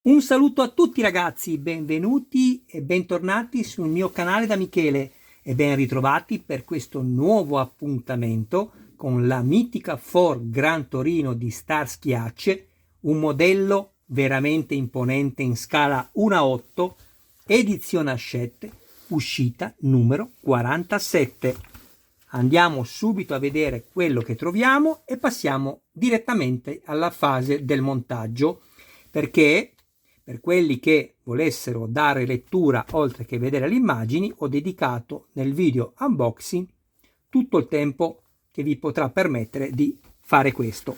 Un saluto a tutti ragazzi, benvenuti e bentornati sul mio canale da Michele e ben ritrovati per questo nuovo appuntamento con la mitica Ford Gran Torino di Starsky Hutch, un modello veramente imponente in scala 1:8, edizione Hachette, uscita numero 47. Andiamo subito a vedere quello che troviamo e passiamo direttamente alla fase del montaggio, perché per quelli che volessero dare lettura oltre che vedere le immagini, ho dedicato nel video unboxing tutto il tempo che vi potrà permettere di fare questo.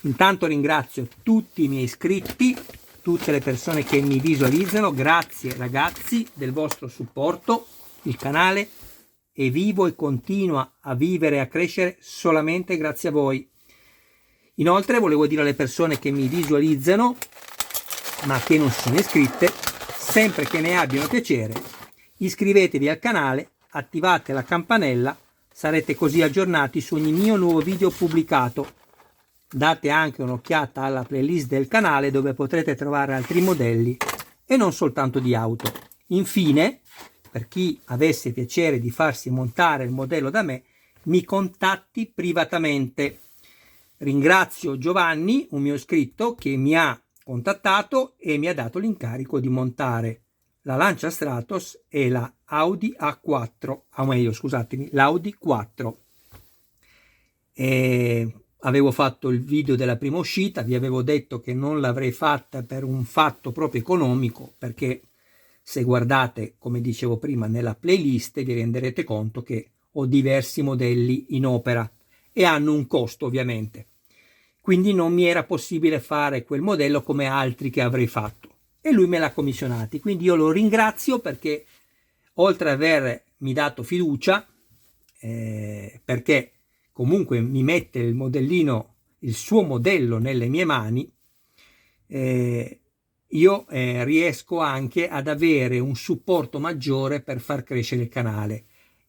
Intanto ringrazio tutti i miei iscritti, tutte le persone che mi visualizzano. Grazie ragazzi del vostro supporto. Il canale è vivo e continua a vivere e a crescere solamente grazie a voi. Inoltre volevo dire alle persone che mi visualizzano ma che non sono iscritte, sempre che ne abbiano piacere, iscrivetevi al canale, attivate la campanella, sarete così aggiornati su ogni mio nuovo video pubblicato. Date anche un'occhiata alla playlist del canale dove potrete trovare altri modelli e non soltanto di auto. Infine, per chi avesse piacere di farsi montare il modello da me, mi contatti privatamente. Ringrazio Giovanni, un mio iscritto, che mi ha contattato e mi ha dato l'incarico di montare la Lancia Stratos e la Audi A4, o meglio scusatemi, l'Audi 4. Avevo fatto il video della prima uscita, vi avevo detto che non l'avrei fatta per un fatto proprio economico, perché se guardate, come dicevo prima, nella playlist vi renderete conto che ho diversi modelli in opera e hanno un costo ovviamente. Quindi non mi era possibile fare quel modello come altri che avrei fatto e lui me l'ha commissionati, quindi io lo ringrazio perché oltre ad avermi dato fiducia, perché comunque mi mette il modellino, il suo modello nelle mie mani, io riesco anche ad avere un supporto maggiore per far crescere il canale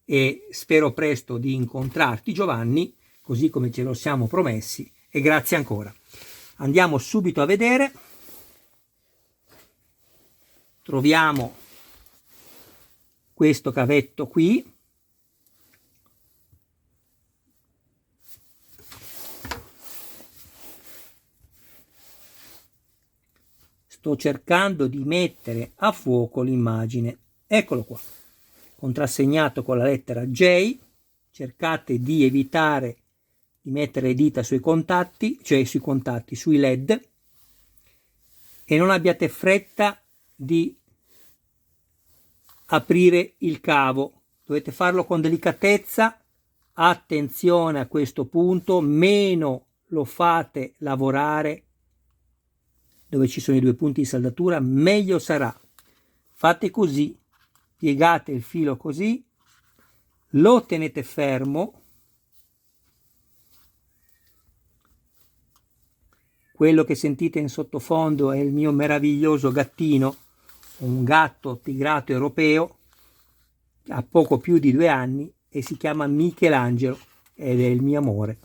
e spero presto di incontrarti Giovanni, così come ce lo siamo promessi, e grazie ancora. Andiamo subito a vedere. Troviamo questo cavetto qui. Sto cercando di mettere a fuoco l'immagine. Eccolo qua, contrassegnato con la lettera J. Cercate di evitare di mettere le dita sui contatti, cioè sui LED, e non abbiate fretta di aprire il cavo. Dovete farlo con delicatezza. Attenzione a questo punto, meno lo fate lavorare dove ci sono i due punti di saldatura, meglio sarà. Fate così, piegate il filo così, lo tenete fermo. Quello che sentite in sottofondo è il mio meraviglioso gattino, un gatto tigrato europeo, ha poco più di 2 anni e si chiama Michelangelo ed è il mio amore.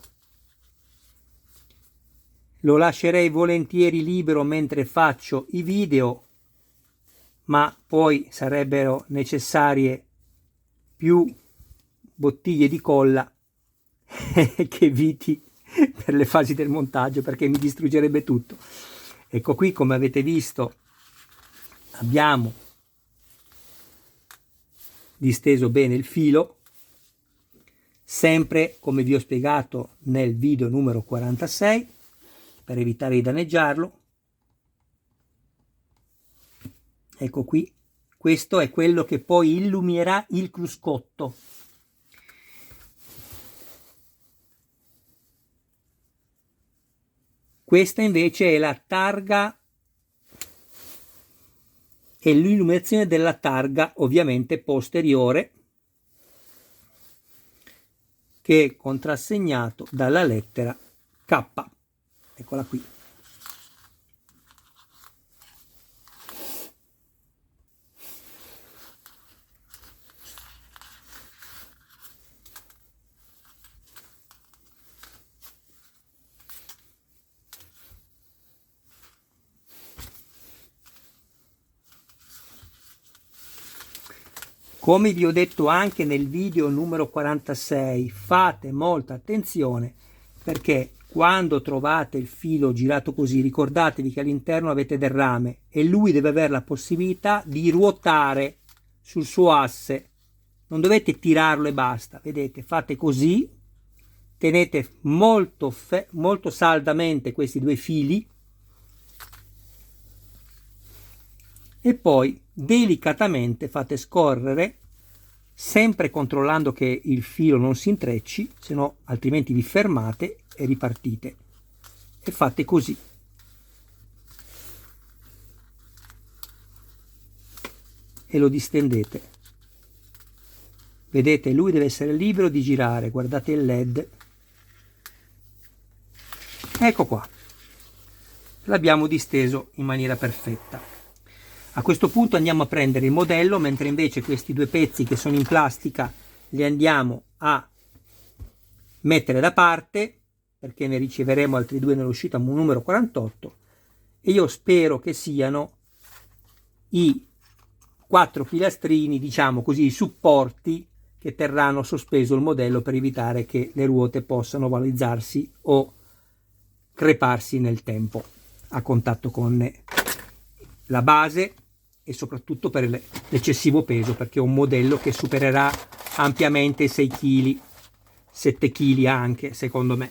Lo lascerei volentieri libero mentre faccio i video, ma poi sarebbero necessarie più bottiglie di colla che viti per le fasi del montaggio, perché mi distruggerebbe tutto. Ecco qui, come avete visto, abbiamo disteso bene il filo, sempre come vi ho spiegato nel video numero 46, per evitare di danneggiarlo. Ecco qui, questo è quello che poi illuminerà il cruscotto. Questa invece è la targa e l'illuminazione della targa, ovviamente posteriore, che è contrassegnato dalla lettera K. Eccola qui. Come vi ho detto anche nel video numero 46, fate molta attenzione perché quando trovate il filo girato così, ricordatevi che all'interno avete del rame e lui deve avere la possibilità di ruotare sul suo asse. Non dovete tirarlo e basta, vedete, fate così, tenete molto saldamente questi due fili e poi delicatamente fate scorrere, sempre controllando che il filo non si intrecci, se no altrimenti vi fermate e ripartite e fate così. E lo distendete. Vedete, lui deve essere libero di girare, guardate il LED. Ecco qua. L'abbiamo disteso in maniera perfetta. A questo punto andiamo a prendere il modello, mentre invece questi due pezzi che sono in plastica li andiamo a mettere da parte, perché ne riceveremo altri due nell'uscita numero 48, e io spero che siano i 4 pilastrini, diciamo così, i supporti che terranno sospeso il modello per evitare che le ruote possano valizzarsi o creparsi nel tempo a contatto con la base e soprattutto per l'eccessivo peso, perché è un modello che supererà ampiamente i 6 kg, 7 kg anche, secondo me.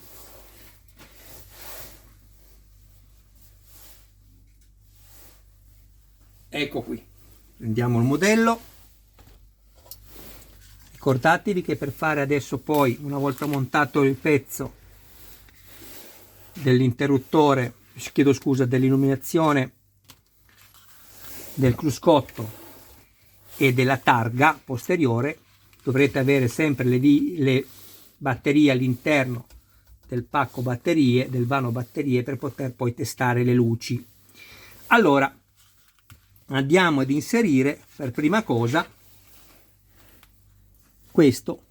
Ecco qui, prendiamo il modello. Ricordatevi che per fare adesso poi, una volta montato il pezzo dell'interruttore, chiedo scusa, dell'illuminazione del cruscotto e della targa posteriore, dovrete avere sempre le batterie all'interno del pacco batterie, del vano batterie, per poter poi testare le luci. Allora andiamo ad inserire per prima cosa questo,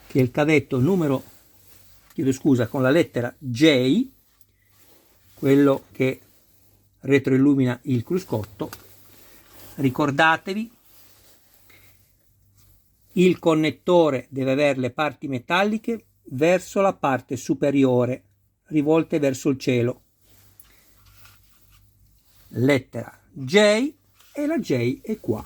che è il cavetto numero, chiedo scusa, con la lettera J, quello che retroillumina il cruscotto. Ricordatevi, il connettore deve avere le parti metalliche verso la parte superiore, rivolte verso il cielo. Lettera J, e la J è qua.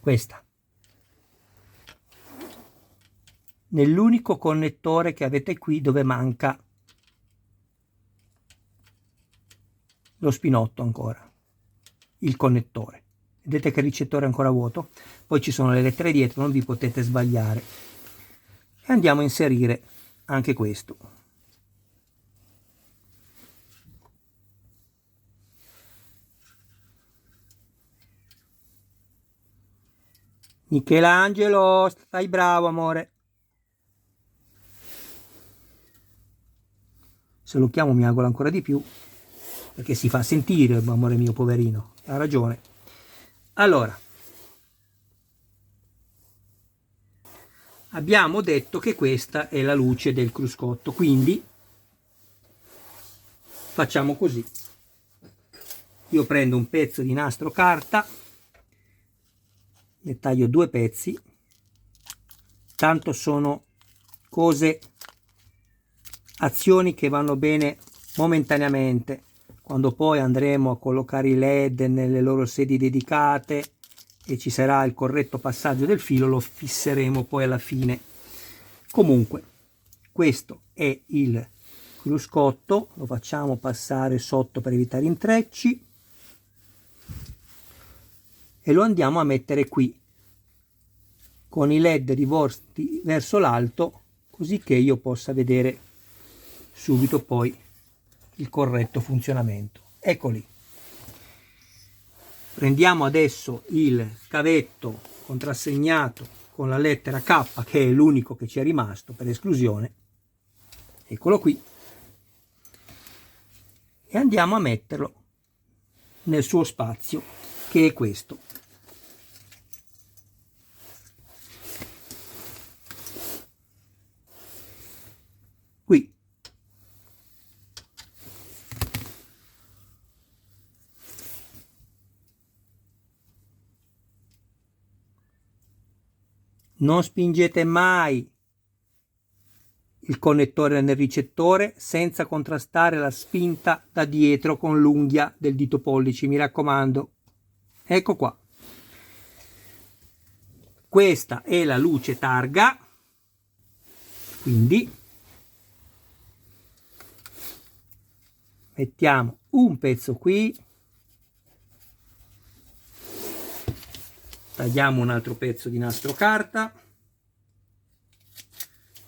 Questa. Nell'unico connettore che avete qui dove manca lo spinotto ancora, il connettore. Vedete che il ricettore è ancora vuoto? Poi ci sono le lettere dietro, non vi potete sbagliare. E andiamo a inserire anche questo. Michelangelo, stai bravo amore. Se lo chiamo mi agola ancora di più, perché si fa sentire, amore mio poverino, ha ragione. Allora, abbiamo detto che questa è la luce del cruscotto, quindi facciamo così. Io prendo un pezzo di nastro carta, ne taglio 2 pezzi, tanto sono cose, azioni che vanno bene momentaneamente. Quando poi andremo a collocare i LED nelle loro sedi dedicate e ci sarà il corretto passaggio del filo, lo fisseremo poi alla fine. Comunque, questo è il cruscotto, lo facciamo passare sotto per evitare intrecci e lo andiamo a mettere qui con i LED rivolti verso l'alto, così che io possa vedere subito poi il corretto funzionamento. Eccoli. Prendiamo adesso il cavetto contrassegnato con la lettera K, che è l'unico che ci è rimasto per esclusione, eccolo qui, e andiamo a metterlo nel suo spazio, che è questo. non spingete mai il connettore nel ricettore senza contrastare la spinta da dietro con l'unghia del dito pollice, mi raccomando. Ecco qua. Questa è la luce targa, quindi mettiamo un pezzo qui, tagliamo un altro pezzo di nastro carta.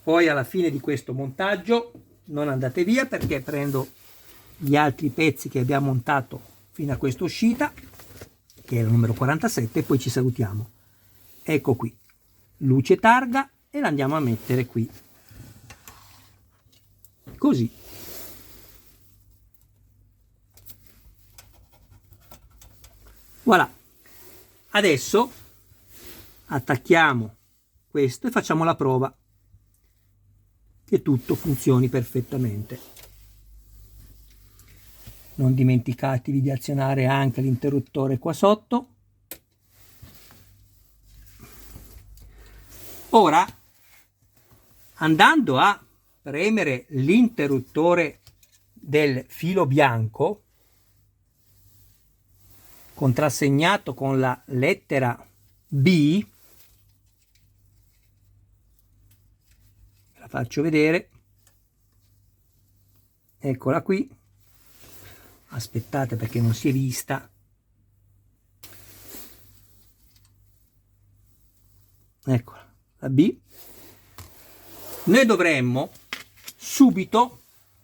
Poi alla fine di questo montaggio non andate via, perché prendo gli altri pezzi che abbiamo montato fino a questa uscita, che è il numero 47, e poi ci salutiamo. Ecco qui, luce targa, e la andiamo a mettere qui, così. Voilà. Adesso attacchiamo questo e facciamo la prova che tutto funzioni perfettamente. Non dimenticatevi di azionare anche l'interruttore qua sotto. Ora, andando a premere l'interruttore del filo bianco, contrassegnato con la lettera B, la faccio vedere, eccola qui, aspettate perché non si è vista, eccola, la B. Noi dovremmo subito,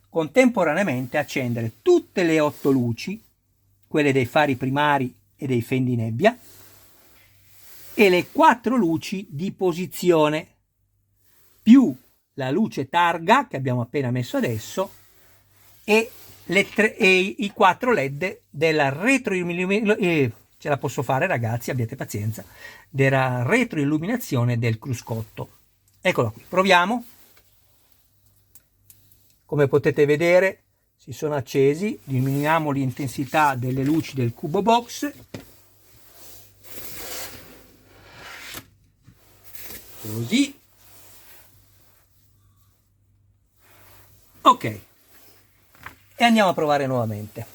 contemporaneamente, accendere tutte le 8 luci, quelle dei fari primari e dei fendinebbia, e le 4 luci di posizione, più la luce targa che abbiamo appena messo adesso, e i 4 LED della retroilluminazione, ce la posso fare ragazzi, abbiate pazienza, della retroilluminazione del cruscotto. Eccola qui, proviamo. Come potete vedere si sono accesi, diminuiamo l'intensità delle luci del Cubo Box, così. Ok, e andiamo a provare nuovamente.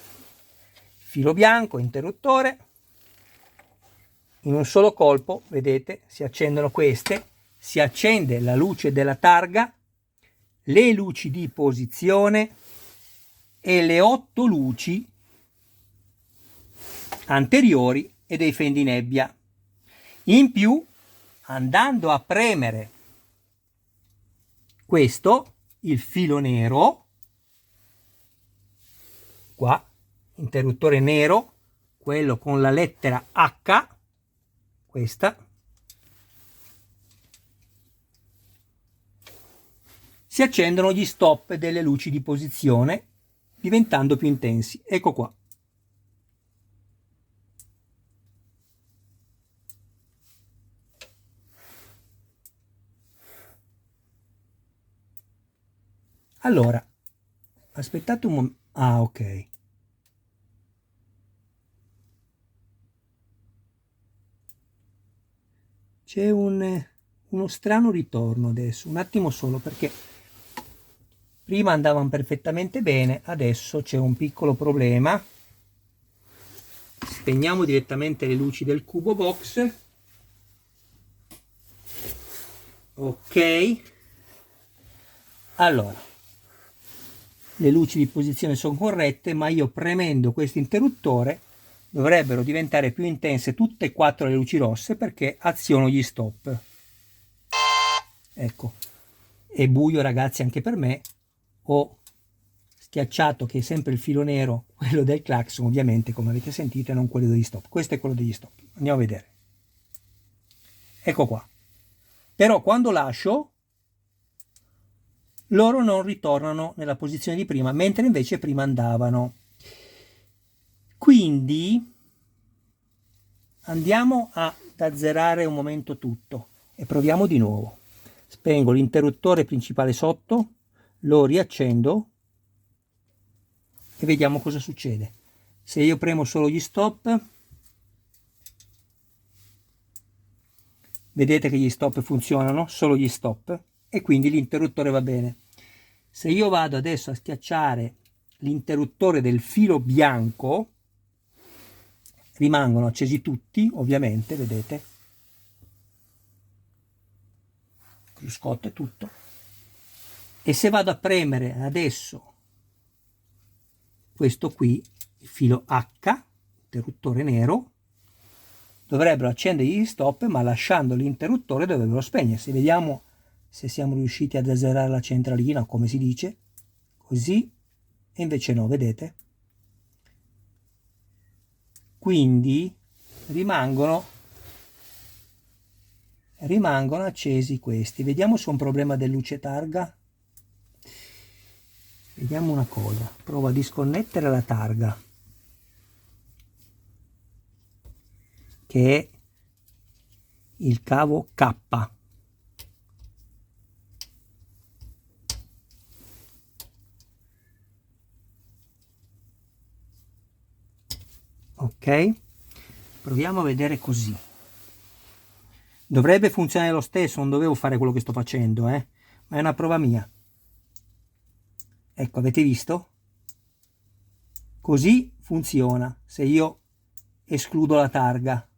Filo bianco, interruttore, in un solo colpo, vedete, si accendono queste, si accende la luce della targa, le luci di posizione e le 8 luci anteriori e dei fendinebbia. In più, andando a premere questo, il filo nero, qua, interruttore nero, quello con la lettera H, questa, si accendono gli stop delle luci di posizione, diventando più intensi. Ecco qua. Allora, aspettate un momento. Ah, ok. C'è uno strano ritorno adesso, un attimo solo, perché prima andavano perfettamente bene, adesso c'è un piccolo problema. Spegniamo direttamente le luci del Cubo Box. Ok. Allora, le luci di posizione sono corrette, ma io premendo questo interruttore dovrebbero diventare più intense tutte e 4 le luci rosse, perché aziono gli stop. Ecco, è buio ragazzi anche per me, ho schiacciato che è sempre il filo nero, quello del clacson ovviamente, come avete sentito, e non quello degli stop. Questo è quello degli stop, andiamo a vedere. Ecco qua. Però quando lascio, loro non ritornano nella posizione di prima, mentre invece prima andavano. Quindi andiamo ad azzerare un momento tutto e proviamo di nuovo. Spengo l'interruttore principale sotto, lo riaccendo e vediamo cosa succede. Se io premo solo gli stop, Vedete che gli stop funzionano, solo gli stop, e quindi l'interruttore va bene. Se io vado adesso a schiacciare l'interruttore del filo bianco, rimangono accesi tutti, ovviamente, vedete, cruscotto e tutto. E se vado a premere adesso questo qui, il filo H, interruttore nero, dovrebbero accendere gli stop, ma lasciando l'interruttore dovrebbero spegnersi. Vediamo se siamo riusciti ad azzerare la centralina, come si dice, così, e invece no, vedete? Quindi rimangono accesi questi. Vediamo se è un problema del luce targa. Vediamo una cosa, provo a disconnettere la targa, che è il cavo K. Ok, proviamo a vedere così. Dovrebbe funzionare lo stesso, non dovevo fare quello che sto facendo, ma è una prova mia. Ecco, avete visto? Così funziona se io escludo la targa.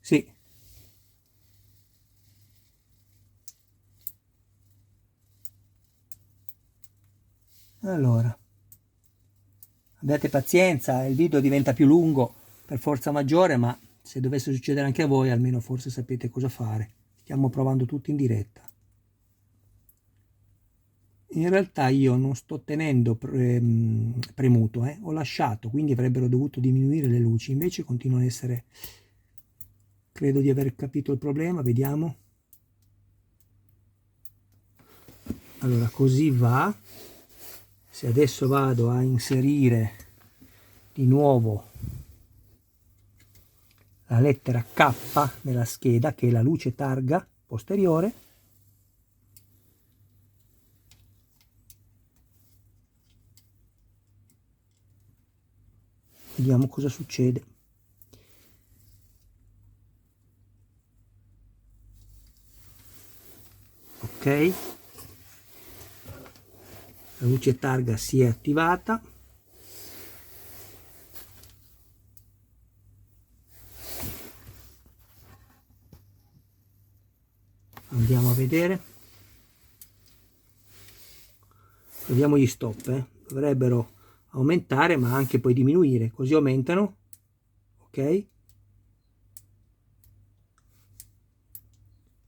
Sì. Allora, abbiate pazienza, il video diventa più lungo per forza maggiore, ma se dovesse succedere anche a voi, almeno forse sapete cosa fare. Stiamo provando tutti in diretta. In realtà io non sto tenendo premuto, ho lasciato, quindi avrebbero dovuto diminuire le luci, invece continuano a essere... Credo di aver capito il problema, vediamo. Allora, così va. Se adesso vado a inserire di nuovo la lettera K nella scheda, che è la luce targa posteriore, vediamo cosa succede. Ok, la luce targa si è attivata. Andiamo a vedere. Vediamo gli stop, dovrebbero aumentare ma anche poi diminuire, così aumentano. Ok,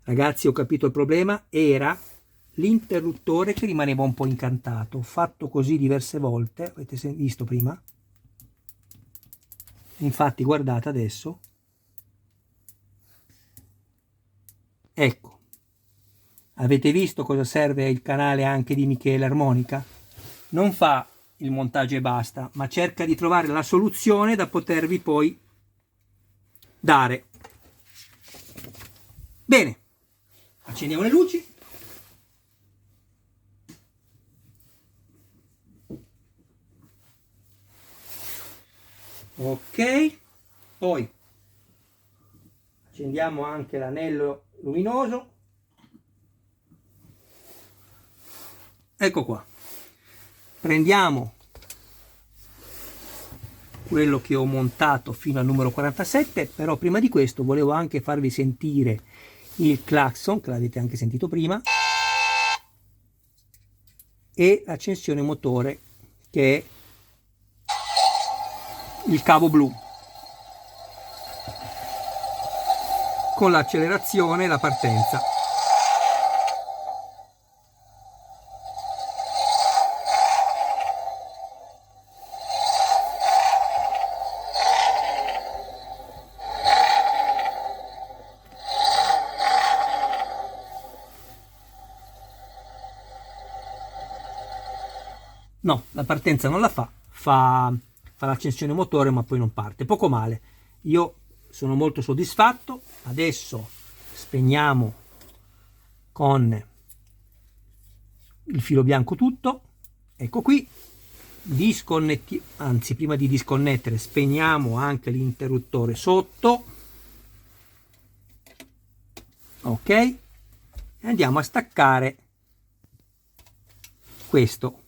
ragazzi, ho capito il problema, era l'interruttore che rimaneva un po' incantato. Ho fatto così diverse volte, avete visto prima? Infatti guardate adesso, ecco, avete visto cosa serve il canale anche di Michele Armonica? Non fa il montaggio e basta, ma cerca di trovare la soluzione da potervi poi dare. Bene, accendiamo le luci. Ok, poi accendiamo anche l'anello luminoso. Ecco qua, prendiamo quello che ho montato fino al numero 47, però prima di questo volevo anche farvi sentire il clacson, che l'avete anche sentito prima, e l'accensione motore, che è il cavo blu, con l'accelerazione e la partenza. No, la partenza non la fa l'accensione motore, ma poi non parte. Poco male. Io sono molto soddisfatto. Adesso spegniamo con il filo bianco tutto. Ecco qui. anzi prima di disconnettere spegniamo anche l'interruttore sotto, ok, e andiamo a staccare questo.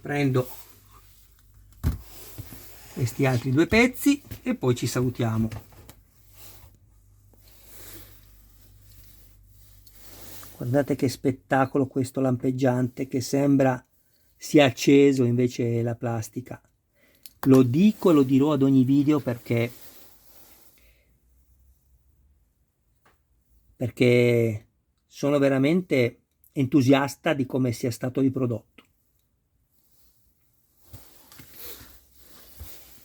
Prendo questi altri due pezzi e poi ci salutiamo. Guardate che spettacolo questo lampeggiante, che sembra sia acceso, invece è la plastica. Lo dico e lo dirò ad ogni video perché sono veramente entusiasta di come sia stato riprodotto.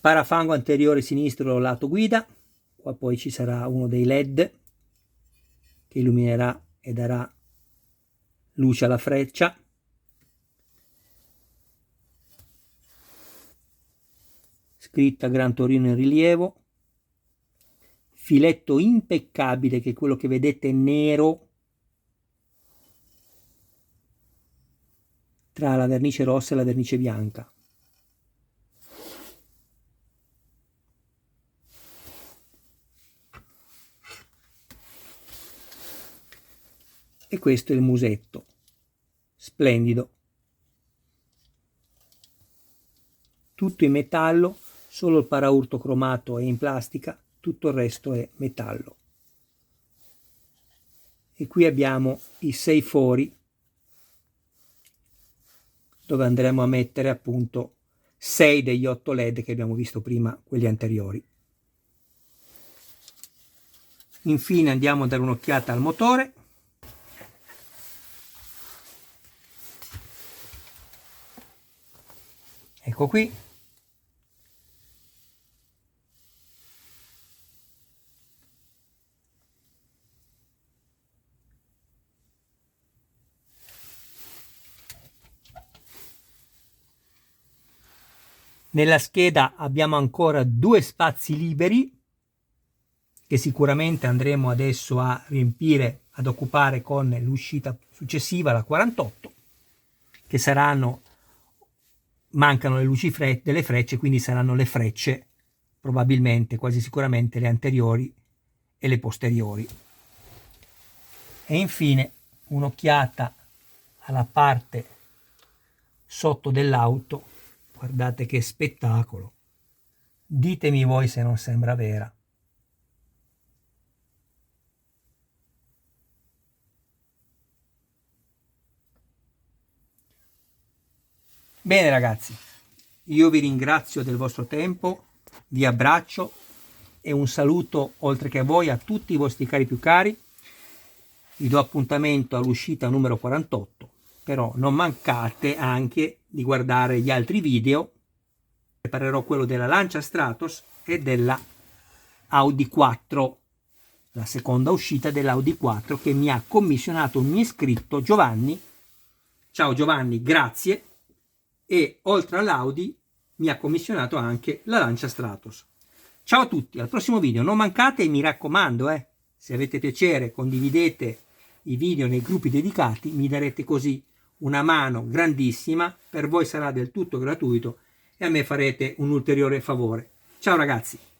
Parafango anteriore sinistro lato guida, qua poi ci sarà uno dei LED che illuminerà e darà luce alla freccia. Scritta Gran Torino in rilievo, filetto impeccabile che è quello che vedete nero tra la vernice rossa e la vernice bianca. E questo è il musetto, splendido, tutto in metallo, solo il paraurto cromato è in plastica, tutto il resto è metallo. E qui abbiamo i 6 fori dove andremo a mettere appunto 6 degli 8 LED che abbiamo visto prima, quelli anteriori. Infine andiamo a dare un'occhiata al motore. Ecco qui. Nella scheda abbiamo ancora 2 spazi liberi che sicuramente andremo adesso a riempire, ad occupare con l'uscita successiva, la 48, che saranno, mancano le luci delle frecce, quindi saranno le frecce, probabilmente, quasi sicuramente le anteriori e le posteriori. E infine un'occhiata alla parte sotto dell'auto. Guardate che spettacolo, ditemi voi se non sembra vera. Bene ragazzi, io vi ringrazio del vostro tempo, vi abbraccio e un saluto oltre che a voi a tutti i vostri cari più cari. Vi do appuntamento all'uscita numero 48, però non mancate anche di guardare gli altri video. Preparerò quello della Lancia Stratos e della Audi 4, la seconda uscita dell'Audi 4 che mi ha commissionato un mio iscritto, Giovanni. Ciao Giovanni, grazie. E oltre all'Audi mi ha commissionato anche la Lancia Stratos. Ciao a tutti, al prossimo video. Non mancate e mi raccomando, se avete piacere condividete i video nei gruppi dedicati, mi darete così una mano grandissima, per voi sarà del tutto gratuito e a me farete un ulteriore favore. Ciao ragazzi!